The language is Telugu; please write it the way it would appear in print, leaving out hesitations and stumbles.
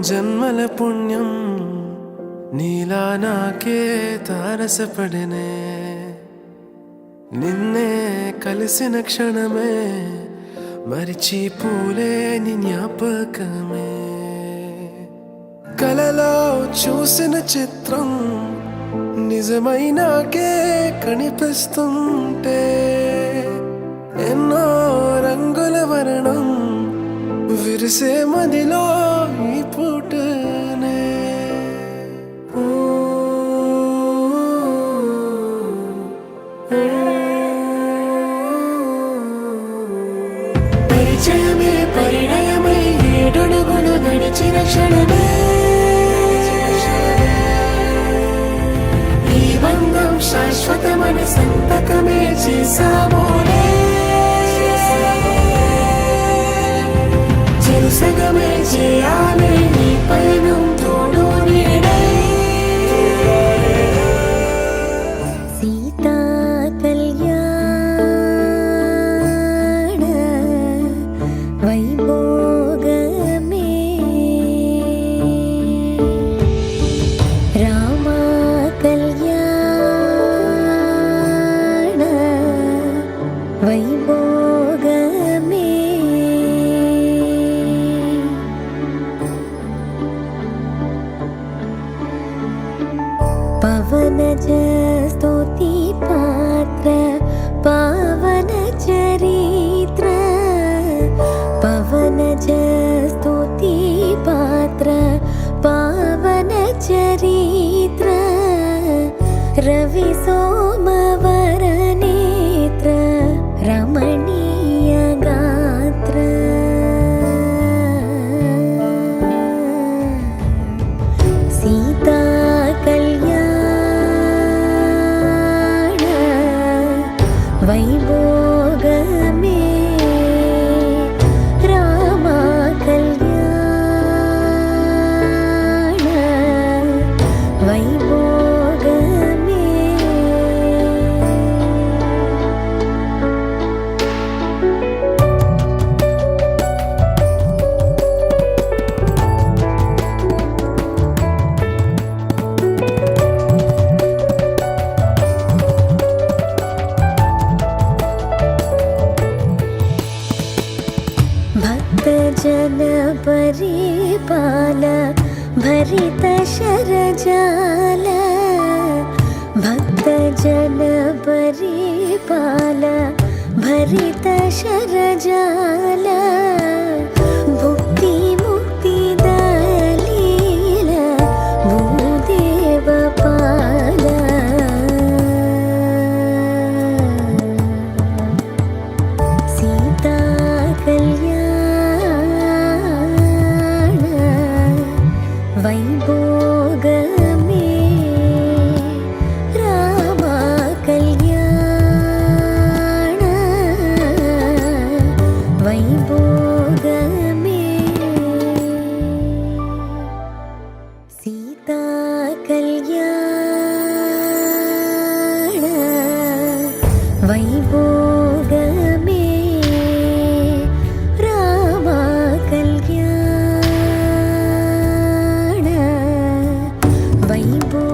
జన్మల పుణ్యం నీలా నాకే తారసపడనే నిన్నే కలిసిన క్షణమే మరిచిపోలేని జ్ఞాపకమే కలలో చూసిన చిత్రం నిజమై నాకే కనిపిస్తుంటే ఎన్నో రంగుల వర్ణం విరిసే మదిలో ఈ పూటనే పరిచయమే పరిణయమై ఏడడుగులు నడిచిన క్షణమే ఈ బంధం శాశ్వతమని సంతకమే చేసామోనే చెరుసగమే చేయాలి ఈ పయనం తోడు నీడై సీతా కళ్యాణ వైభోగమే రామ కళ్యాణ వైభోగమే పవనజ స్తుతి పాత్ర పావన చరిత్ర పవనజ స్తుతి పాత్ర పావన చరిత్ర రవి సోమవర నేత్ర రమణీయ గాత్ర సీతా కళ్యాణ వైభోగమే రామ కళ్యాణ వైభోగమే భక్తజన పరిపాల భరిత శరజాల భక్తజన పరిపాల భరిత శరజాల భుక్తి ముక్తి దలీల భూదేవ పాల సీతా కళ్యాణ వైభోగమే రామ కళ్యాణ వైభోగమే సీతా కళ్యాణ వైభోగమే రామ కళ్యాణ వైభోగమే